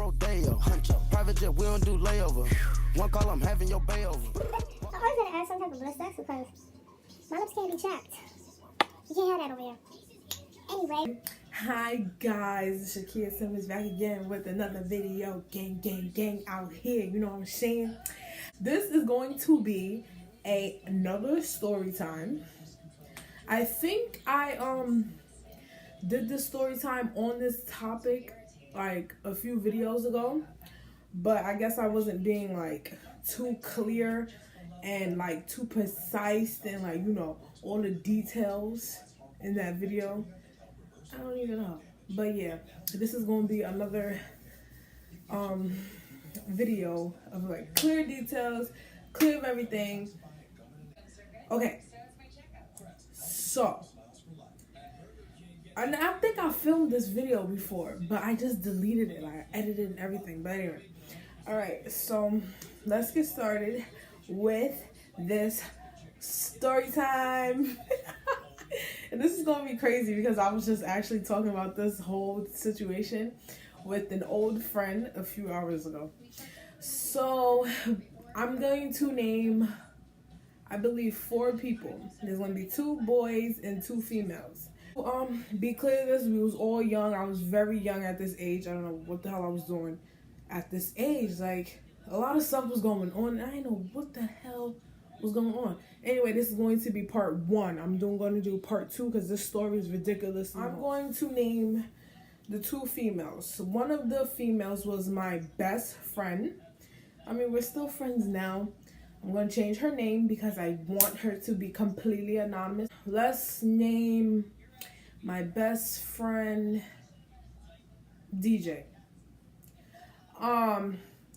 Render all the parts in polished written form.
whole day up. Private jet, we don't do layover. One call, I'm having your bay over. I always gotta add some type of blood sex because my lips can't be chapped. You can't have that over here. Anyway. Hi guys, it's Shakia Simmons back again with another video. Gang, gang, gang out here. You know what I'm saying? This is going to be another story time. I think I did this story time on this topic like a few videos ago, but I guess I wasn't being like too clear and like too precise and like, you know, all the details in that video. I don't even know, but yeah, this is going to be another video of like clear details, clear of everything. Okay, so I think I filmed this video before, but I just deleted it. I edited and everything. But anyway, all right, so let's get started with this story time. And this is gonna be crazy because I was just actually talking about this whole situation with an old friend a few hours ago. So I'm going to name, I believe, 4 people. There's gonna be 2 boys and 2 females. Be clear, this we was all young. I was very young at this age. I don't know what the hell I was doing at this age. Like, a lot of stuff was going on and I didn't know what the hell was going on. Anyway, this is going to be part 1. I'm going to do part 2 because this story is ridiculous. I'm going to name the 2 females. One of the females was my best friend. I mean, we're still friends now. I'm going to change her name because I want her to be completely anonymous. Let's name my best friend DJ.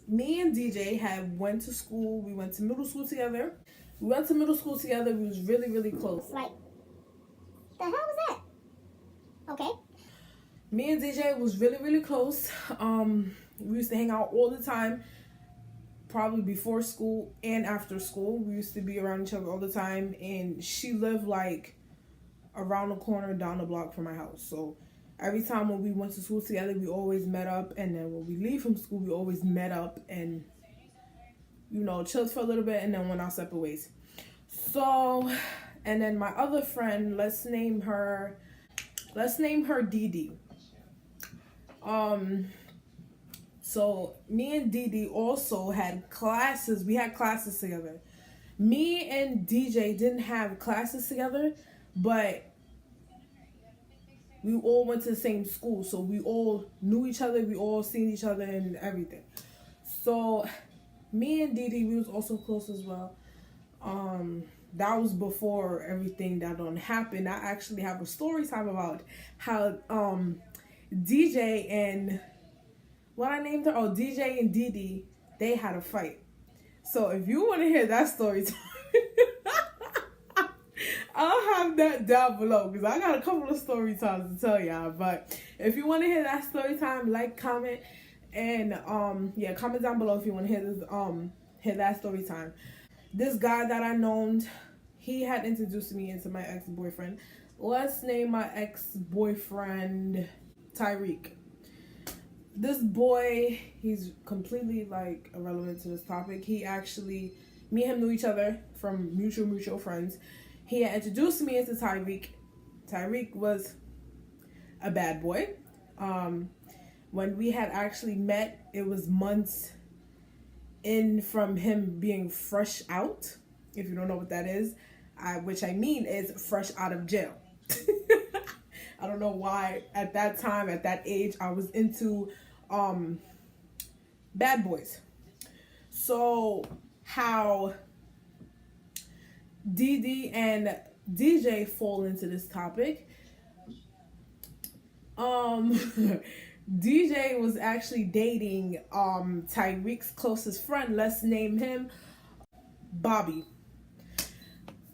Me and DJ went to school. We went to middle school together. We was really, really close. Like, the hell was that? Okay. Me and DJ was really, really close. We used to hang out all the time, probably before school and after school. We used to be around each other all the time, and she lived like around the corner down the block from my house. So every time when we went to school together, we always met up, and then when we leave from school, we always met up and, you know, chilled for a little bit and then went our separate ways. So, and then my other friend, let's name her Dee. So me and Dee also had classes. We had classes together. Me and DJ didn't have classes together, but we all went to the same school, so we all knew each other. We all seen each other and everything. So me and Dee, we was also close as well. That was before everything that done happened. I actually have a story time about how DJ and what I named her. Oh, DJ and Dee, they had a fight. So if you want to hear that story time, I'll have that down below because I got a couple of story times to tell y'all. But if you want to hear that story time, like, comment, and yeah, comment down below if you want to hear this hear that story time. This guy that I known, he had introduced me into my ex-boyfriend. Let's name my ex-boyfriend Tyreek. This boy, he's completely like irrelevant to this topic. He actually, me and him knew each other from mutual friends. He had introduced me into Tyreek. Tyreek was a bad boy. When we had actually met, it was months in from him being fresh out. If you don't know what that is, which I mean is fresh out of jail. I don't know why at that time, at that age, I was into bad boys. So how Dee and DJ fall into this topic. DJ was actually dating Tyreek's closest friend. Let's name him Bobby.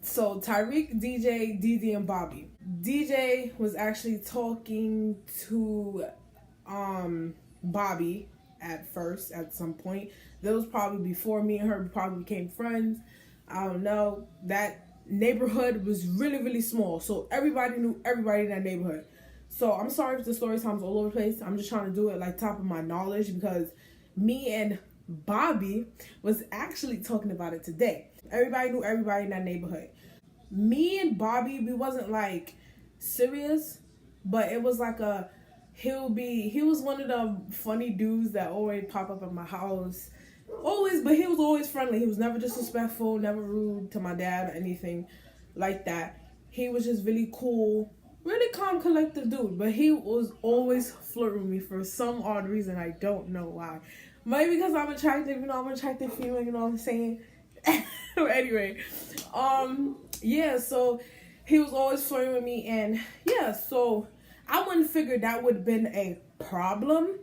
So Tyreek, DJ, Dee, and Bobby. DJ was actually talking to Bobby at first, at some point. That was probably before me and her probably became friends. I don't know. That neighborhood was really, really small. So everybody knew everybody in that neighborhood. So I'm sorry if the story time's all over the place. I'm just trying to do it like top of my knowledge because me and Bobby was actually talking about it today. Everybody knew everybody in that neighborhood. Me and Bobby, we wasn't like serious, but it was like he was one of the funny dudes that always pop up at my house. Always, but he was always friendly. He was never disrespectful, never rude to my dad or anything like that. He was just really cool, really calm, collective dude. But he was always flirting with me for some odd reason. I don't know why. Maybe because I'm attractive, I'm an attractive female, you know what I'm saying? Anyway, yeah, so he was always flirting with me, and yeah, so I wouldn't figure that would have been a problem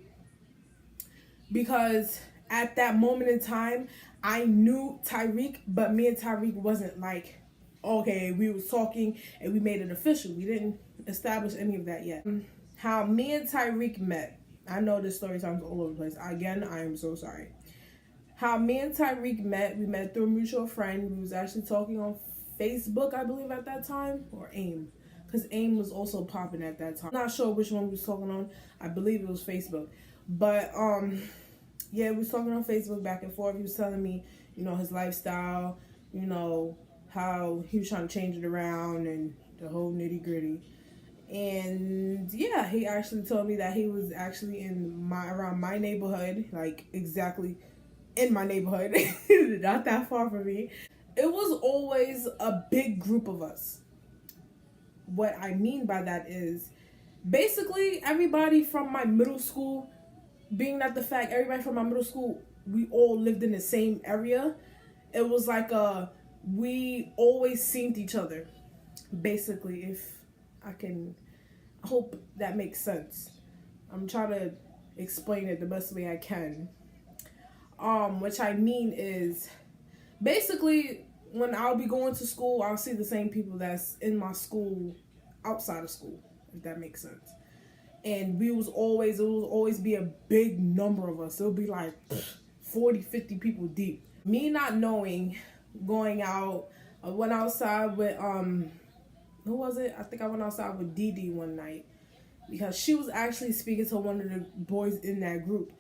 because at that moment in time, I knew Tyreek, but me and Tyreek wasn't like, okay, we was talking and we made it official. We didn't establish any of that yet. How me and Tyreek met. I know this story time's all over the place. Again, I am so sorry. How me and Tyreek met. We met through a mutual friend. We was actually talking on Facebook, I believe, at that time, or AIM, because AIM was also popping at that time. I'm not sure which one we was talking on. I believe it was Facebook, but yeah, we was talking on Facebook back and forth. He was telling me, his lifestyle, how he was trying to change it around and the whole nitty gritty. And yeah, he actually told me that he was actually around my neighborhood, like exactly in my neighborhood, not that far from me. It was always a big group of us. What I mean by that is basically everybody from my middle school, being that the fact everybody from my middle school, we all lived in the same area. It was like we always seen each other, basically, if I hope that makes sense. I'm trying to explain it the best way I can. Which I mean is basically when I'll be going to school, I'll see the same people that's in my school outside of school, if that makes sense. And it will always be a big number of us. It'll be like 40, 50 people deep. Me not knowing, going out, I went outside with, who was it? I think I went outside with Dee Dee one night because she was actually speaking to one of the boys in that group.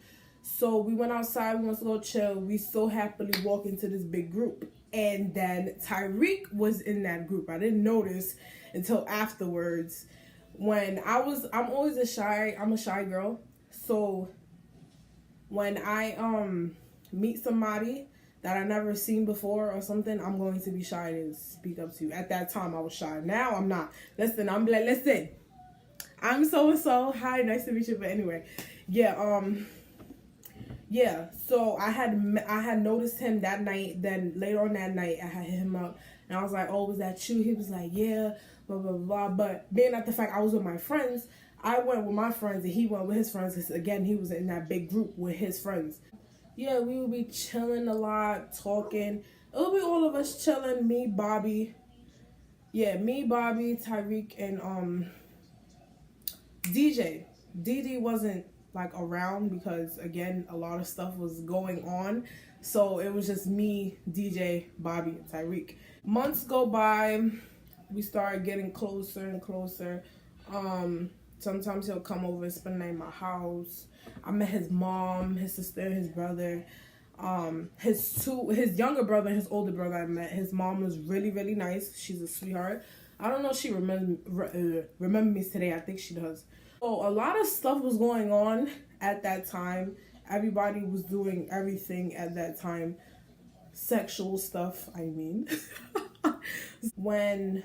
So we went outside, we went to go chill. We so happily walk into this big group. And then Tyreek was in that group. I didn't notice until afterwards. When I'm a shy girl. So when I meet somebody that I never seen before or something, I'm going to be shy to speak up to. At that time I was shy. Now I'm not. Listen, I'm like, listen, I'm so and so. Hi, nice to meet you. But anyway, yeah, so I had noticed him that night. Then later on that night, I had hit him up, and I was like, "Oh, was that you?" He was like, "Yeah, blah blah blah." But being at the fact I was with my friends, I went with my friends, and he went with his friends. Cause again, he was in that big group with his friends. Yeah, we would be chilling a lot, talking. It would be all of us chilling. Me, Bobby, Tyreek, and DJ. Dee wasn't like around because again a lot of stuff was going on, so it was just me, DJ, Bobby, and Tyreek. Months go by, we started getting closer and closer. Sometimes he'll come over and spend the night in my house. I met his mom, his sister, his brother, his younger brother and his older brother. I met his mom was really, really nice. She's a sweetheart. I don't know if she remember me today. I think she does. So a lot of stuff was going on at that time. Everybody was doing everything at that time. Sexual stuff, I mean. When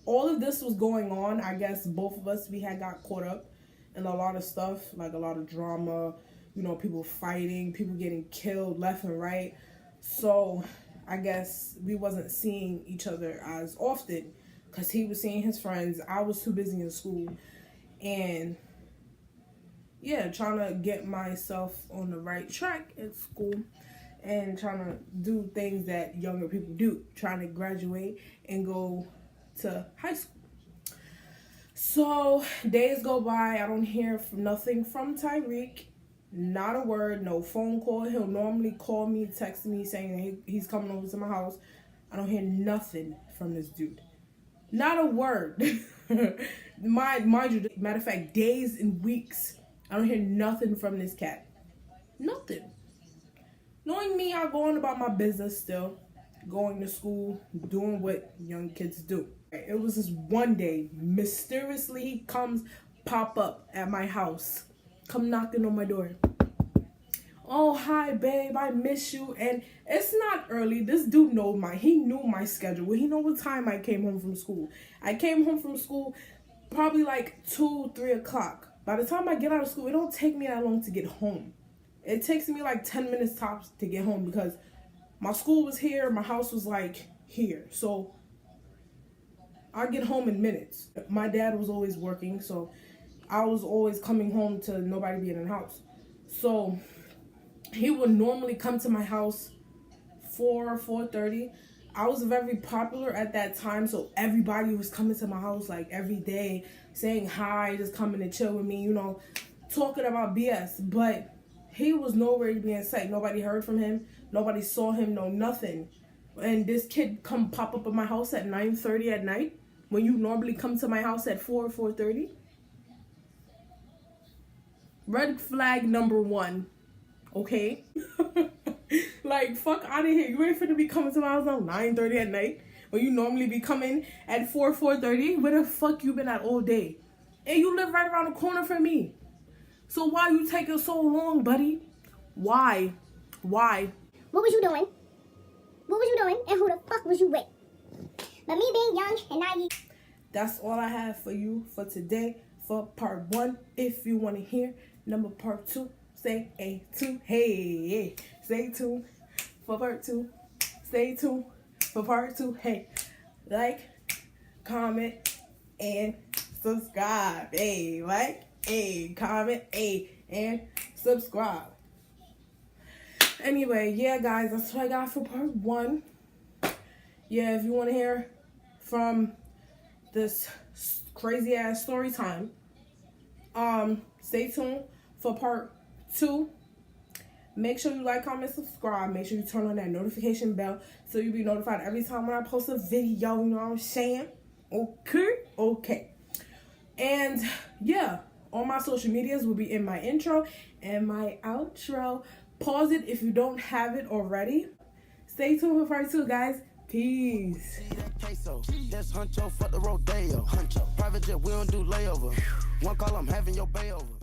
all of this was going on, I guess both of us, we had got caught up in a lot of stuff, like a lot of drama, people fighting, people getting killed left and right. So I guess we wasn't seeing each other as often because he was seeing his friends. I was too busy in school. And yeah, trying to get myself on the right track at school and trying to do things that younger people do, trying to graduate and go to high school. So days go by, I don't hear nothing from Tyreek, not a word, no phone call. He'll normally call me, text me saying that he's coming over to my house. I don't hear nothing from this dude. Not a word. Mind you, matter of fact, days and weeks, I don't hear nothing from this cat. Nothing. Knowing me, I go on about my business still. Going to school, doing what young kids do. It was this one day, mysteriously he comes pop up at my house. Come knocking on my door. Oh, hi, babe, I miss you. And it's not early. This dude he knew my schedule. He know what time I came home from school. I came home from school probably like 2, 3 o'clock. By the time I get out of school, it don't take me that long to get home. It takes me like 10 minutes tops to get home because my school was here, my house was like here. So I get home in minutes. My dad was always working, so I was always coming home to nobody being in the house. So he would normally come to my house 4:30. I was very popular at that time, so everybody was coming to my house like every day, saying hi, just coming to chill with me, talking about BS. But he was nowhere to be in sight. Nobody heard from him. Nobody saw him, no nothing. And this kid come pop up at my house at 9:30 at night when you normally come to my house at 4:30. Red flag number 1. Okay? Like, fuck out of here. You ain't finna be coming to my house at 9:30 at night when you normally be coming at 4:30. Where the fuck you been at all day? And you live right around the corner from me. So why you taking so long, buddy? Why? What was you doing? And who the fuck was you with? But me being young and naive. That's all I have for you for today for part 1. If you want to hear part 2, stay tuned. Hey, stay tuned for part 2. Stay tuned for part 2. Hey, like, comment, and subscribe. Hey, like, hey, comment, hey, and subscribe. Anyway, yeah, guys, that's what I got for part 1. Yeah, if you want to hear from this crazy ass story time, stay tuned for part 2. Make sure you like, comment, subscribe. Make sure you turn on that notification bell so you'll be notified every time when I post a video. You know what I'm saying? Okay. And yeah, all my social medias will be in my intro and my outro. Pause it if you don't have it already. Stay tuned for part 2, guys. Peace. See that queso, that's Huncho for the rodeo. Huncho, private jet, we don't do layover. One call, I'm having your bay over.